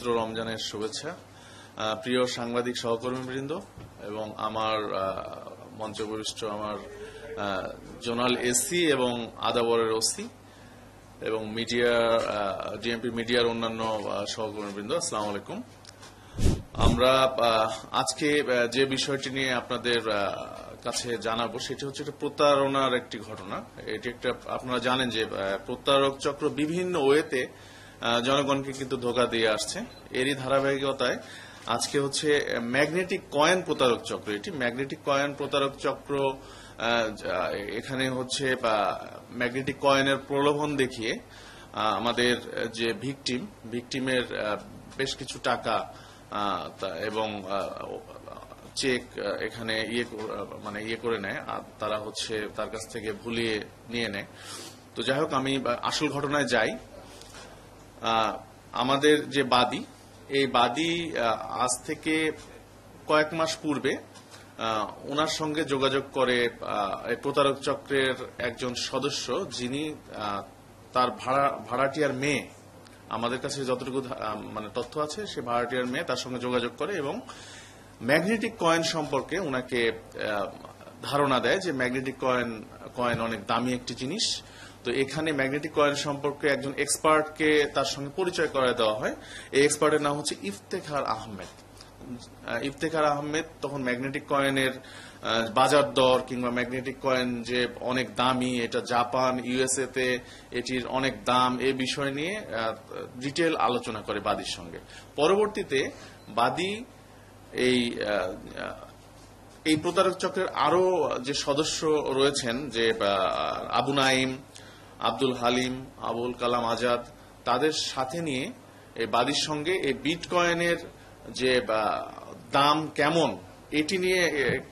পবিত্র রমজানের শুভেচ্ছা। প্রিয় সাংবাদিক সহকর্মীবৃন্দ এবং আমার মঞ্চে উপবিষ্ট আমার জোনাল এসি এবং আদাবরের ওসি এবং ডিএমপি মিডিয়ার অন্যান্য সহকর্মীবৃন্দ, আসসালামু আলাইকুম। আমরা আজকে যে বিষয়টি নিয়ে আপনাদের কাছে জানাবো সেটি হচ্ছে একটা প্রতারণার একটি ঘটনা। এটি একটা, আপনারা জানেন যে প্রতারক চক্র বিভিন্ন ওয়েতে জনগণকে কিন্তু ধোঁকা দিয়ে আসছে। এরই ধারাবাহিকতায় আজকে হচ্ছে ম্যাগনেটিক কয়েন প্রতারক চক্র। এটি ম্যাগনেটিক কয়েন প্রতারক চক্র এখানে হচ্ছে ম্যাগনেটিক কয়েনের প্রলোভন দেখিয়ে আমাদের যে ভিকটিমের বেশ কিছু টাকা এবং চেক এখানে ইয়ে করে নেয়, তারা হচ্ছে তার কাছ থেকে ভুলিয়ে নিয়ে নেয়। তো যাই হোক, আমি আসল ঘটনায় যাই। আমাদের যে এই বাদী আজ থেকে কয়েক মাস পূর্বে ওনার সঙ্গে যোগাযোগ করে প্রতারক চক্রের একজন সদস্য, যিনি তার ভাড়াটিয়ার মেয়ে, আমাদের কাছে যতটুকু তথ্য আছে, সে ভাড়াটিয়ার মেয়ে তার সঙ্গে যোগাযোগ করে এবং ম্যাগনেটিক কয়েন সম্পর্কে ওনাকে ধারণা দেয় যে ম্যাগনেটিক কয়েন অনেক দামি একটি জিনিস। তো এখানে ম্যাগনেটিক কয়েন সম্পর্কে একজন এক্সপার্টকে তার সঙ্গে পরিচয় করায় দেওয়া হয়। এই এক্সপার্টের নাম হচ্ছে ইফতেখার আহমেদ। তখন ম্যাগনেটিক কয়েনের বাজার দর কিংবা ম্যাগনেটিক কয়েন যে অনেক দামি, এটা জাপান, ইউএসএ তে এটির অনেক দাম, এই বিষয় নিয়ে ডিটেল আলোচনা করে বাদীর সঙ্গে। পরবর্তীতে বাদী এই প্রতারক চক্রের আরো যে সদস্য রয়েছেন, যে আবু নাইম, আব্দুল হালিম, আবুল কালাম আজাদ, তাদের সাথে নিয়ে এই বাদীর সঙ্গে এই বিটকয়েনের যে দাম কেমন, এটি নিয়ে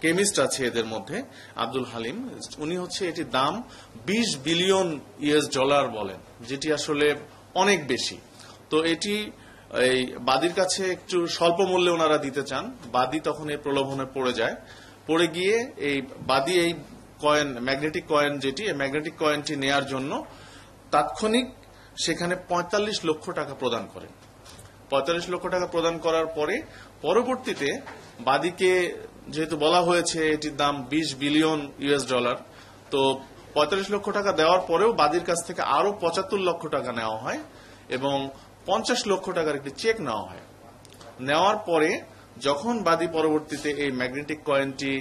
কেমিস্ট আছে এদের মধ্যে, আব্দুল হালিম, উনি হচ্ছে এটির দাম 20 বিলিয়ন ইউএস ডলার বলেন, যেটি আসলে অনেক বেশি। তো এটি এই বাদীর কাছে একটু স্বল্প মূল্যে ওনারা দিতে চান। বাদী তখন এই প্রলোভনে পড়ে গিয়ে এই বাদী এই ম্যাগনেটিক কয়েন যেটি, এই ম্যাগনেটিক কয়েনটি নেয়ার জন্য তাৎক্ষণিক সেখানে 45 লক্ষ টাকা প্রদান করেন। 45 লক্ষ টাকা প্রদান করার পরে পরবর্তীতে বাদীকে যেহেতু বলা হয়েছে এটির দাম 20 বিলিয়ন ইউএস ডলার, তো 45 লক্ষ টাকা দেওয়ার পরেও বাদীর কাছ থেকে আরো 75 লক্ষ টাকা নেওয়া হয় এবং 50 লক্ষ টাকার একটি চেক নেওয়া হয়। নেওয়ার পরে যখন বাদী পরবর্তীতে এই ম্যাগনেটিক কয়েনটি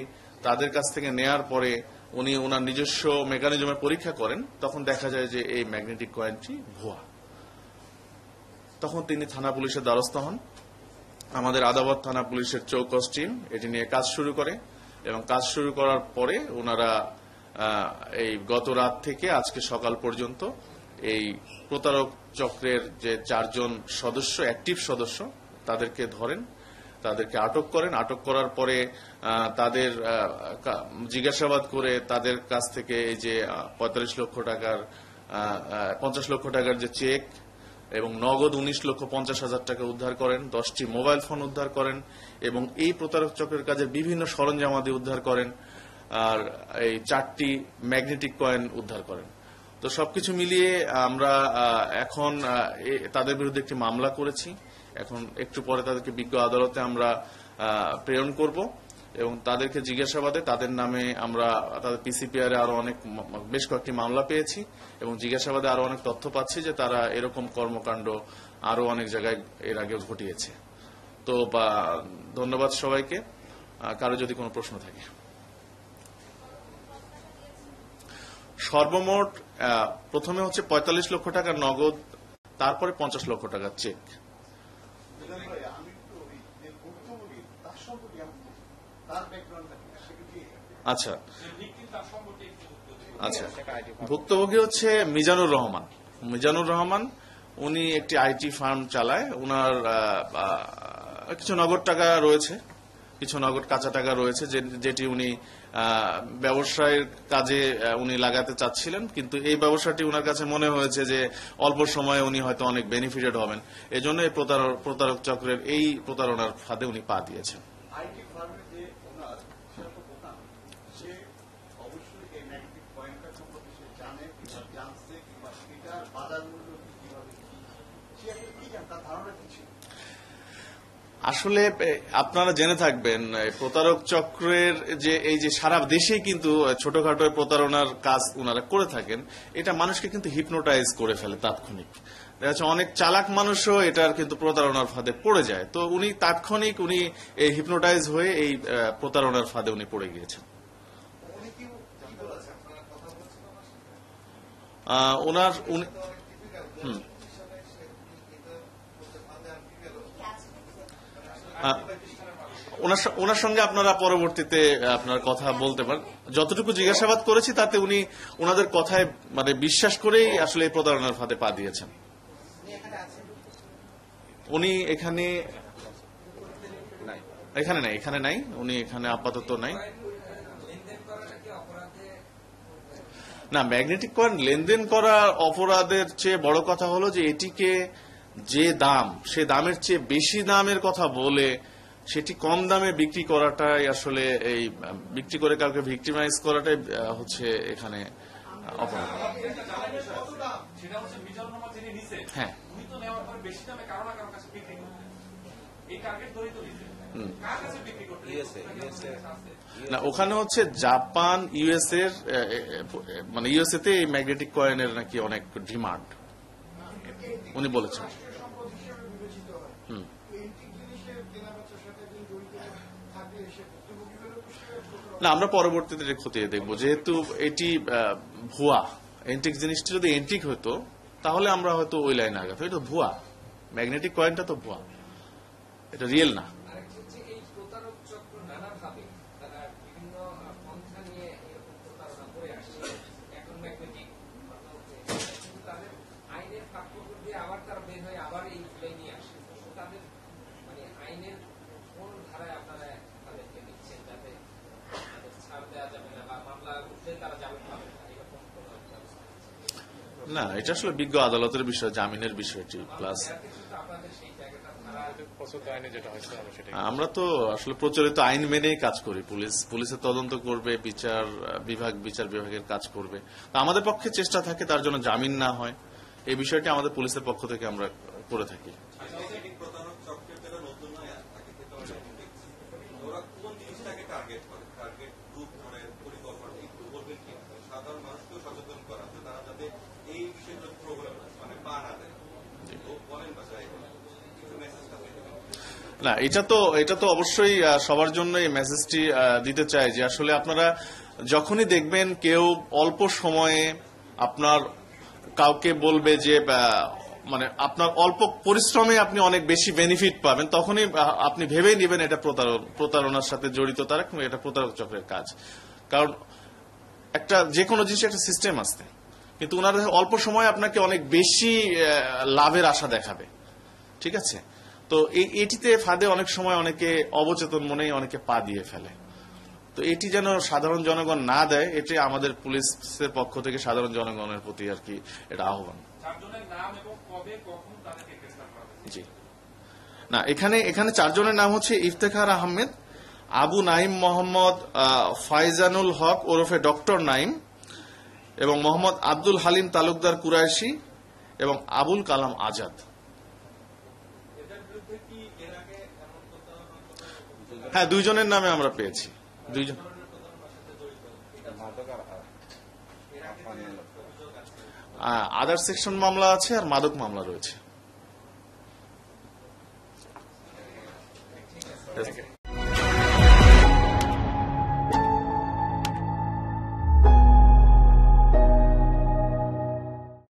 তাদের কাছ থেকে নেয়ার পরে উনি ওনার নিজস্ব মেকানিজমে পরীক্ষা করেন, তখন দেখা যায় যে এই ম্যাগনেটিক কয়েনটি ভুয়া। তখন তিনি থানা পুলিশের দ্বারস্থ হন। আমাদের আদাবর থানা পুলিশের চৌকস টিম এটি নিয়ে কাজ শুরু করে এবং কাজ শুরু করার পরে ওনারা এই গত রাত থেকে আজকে সকাল পর্যন্ত এই প্রতারক চক্রের যে 4 জন সদস্য, অ্যাক্টিভ সদস্য, তাদেরকে ধরেন, তাদেরকে আটক করেন। আটক করার পরে তাদের জিজ্ঞাসাবাদ করে তাদের কাছ থেকে এই যে 50 লক্ষ টাকার যে চেক এবং নগদ 19,50,000 টাকা উদ্ধার করেন, 10টি মোবাইল ফোন উদ্ধার করেন এবং এই প্রতারক চক্রের কাজে বিভিন্ন সরঞ্জামাদি উদ্ধার করেন, আর এই 4টি ম্যাগনেটিক কয়েন উদ্ধার করেন। তো সবকিছু মিলিয়ে আমরা এখন তাদের বিরুদ্ধে একটি মামলা করেছি। এখন একটু পরে তাদেরকে বিজ্ঞ আদালতে আমরা প্রেরণ করব এবং তাদেরকে জিজ্ঞাসাবাদে তাদের নামে আমরা তাদের পিসিপিআর আরো বেশ কয়েকটি মামলা পেয়েছি এবং জিজ্ঞাসাবাদে আরো অনেক তথ্য পাচ্ছি যে তারা এরকম কর্মকাণ্ড আরো অনেক জায়গায় এর আগে ঘটিয়েছে। তো ধন্যবাদ সবাইকে। কারো যদি কোনো প্রশ্ন থাকে। সর্বমোট প্রথমে হচ্ছে 45 লক্ষ টাকার নগদ, তারপরে 50 লক্ষ টাকার চেক। আচ্ছা, ভুক্তভোগী হচ্ছে মিজানুর রহমান। উনি একটি আইটি ফার্ম চালায়। উনার কিছু নগদ টাকা রয়েছে, কিছু নগদ কাঁচা টাকা রয়েছে, যেটি উনি ব্যবসায়ের কাজে উনি লাগাতে চাচ্ছিলেন, কিন্তু এই ব্যবসাটি উনার কাছে মনে হয়েছে যে অল্প সময়ে উনি হয়তো অনেক বেনিফিটেড হবেন, এজন্য এই প্রতারক চক্রের এই প্রতারণার ফাঁদে উনি পা দিয়েছেন। আসলে আপনারা জেনে থাকবেন প্রতারক চক্রের যে এই যে সারা দেশেই কিন্তু ছোটখাটো প্রতারণার কাজ ওনারা করে থাকেন, এটা মানুষকে কিন্তু হিপনোটাইজ করে ফেলে তাৎক্ষণিক। দেখা যাচ্ছে অনেক চালাক মানুষও এটার কিন্তু প্রতারণার ফাঁদে পড়ে যায়। তো উনি তাৎক্ষণিক উনি এই হিপনোটাইজ হয়ে এই প্রতারণার ফাঁদে উনি পড়ে গিয়েছেন। ওনার ওনার সঙ্গে আপনারা পরবর্তীতে আপনার কথা বলতে পারেন। যতটুকু জিজ্ঞাসাবাদ করেছি তাতে উনি ওনাদের কথায় মানে বিশ্বাস করেই আসলে এই প্রতারণার ফাঁদে পা দিয়েছেন। উনি এখানে নাই, উনি এখানে আপাতত নাই। না, ম্যাগনেটিক কয়েন লেনদেন করা অপরাধের চেয়ে বড় কথা হলো যে এটিকে যে দাম, সে দামের চেয়ে বেশি দামের কথা বলে সেটি কম দামে বিক্রি করাটাই আসলে এই বিক্রি করে কাউকে ভিক্টিমাইজ করাটাই হচ্ছে এখানে অপরাধ। হ্যাঁ, না ওখানে হচ্ছে জাপান, ইউএসএ মানে ইউএসএ তে এই ম্যাগনেটিক কয়েনের নাকি অনেক ডিমান্ড উনি বলেছেন। না, আমরা পরবর্তীতে খতিয়ে দেখবো, যেহেতু এটি ভুয়া এন্টিক জিনিসটি যদি এন্টিক হতো তাহলে আমরা হয়তো ওই লাইনে আগাতো। এটা ভুয়া, ম্যাগনেটিক কয়েনটা তো ভুয়া, এটা রিয়েল না। না, এটা আসলে বিজ্ঞ আদালতের বিষয়, জামিনের বিষয়টি। প্লাস আমরা তো আসলে প্রচলিত আইন মেনেই কাজ করি। পুলিশের তদন্ত করবে, বিচার বিভাগের কাজ করবে। আমাদের পক্ষে চেষ্টা থাকে তার জন্য জামিন না হয়, এই বিষয়টি আমাদের পুলিশের পক্ষ থেকে আমরা করে থাকি। না, এটা তো অবশ্যই সবার জন্য এই মেসেজটি দিতে চাই যে আসলে আপনারা যখনই দেখবেন কেউ অল্প সময়ে আপনার কাউকে বলবে যে মানে আপনার অল্প পরিশ্রমে আপনি অনেক বেশি বেনিফিট পাবেন, তখনই আপনি ভেবেই নেবেন এটা প্রতারণার সাথে জড়িত তারা, কিংবা এটা প্রতারক চক্রের কাজ। কারণ একটা যে কোনো জিনিস একটা সিস্টেম আসতে, কিন্তু ওনারা অল্প সময় আপনাকে অনেক বেশি লাভের আশা দেখাবে। ঠিক আছে, তো এটিতে ফাঁদে অনেক সময় অনেকে অবচেতন মনেই অনেকে পা দিয়ে ফেলে। তো এটি যেন সাধারণ জনগণ না দেয়, এটি আমাদের পুলিশের পক্ষ থেকে সাধারণ জনগণের প্রতি আর কি এটা আহ্বান। জি, না এখানে চারজনের নাম হচ্ছে ইফতেখার আহমেদ, আবু নাইম মোহাম্মদ ফাইজানুল হক ওরফে ডক্টর নাইম, এবং মোহাম্মদ আব্দুল হালিম তালুকদার কুরাইশি এবং আবুল কালাম আজাদ। হ্যাঁ, দুইজনের নামে আমরা পেয়েছি। দুইজন আদার সেকশন মামলা আছে আর মাদক মামলা রয়েছে।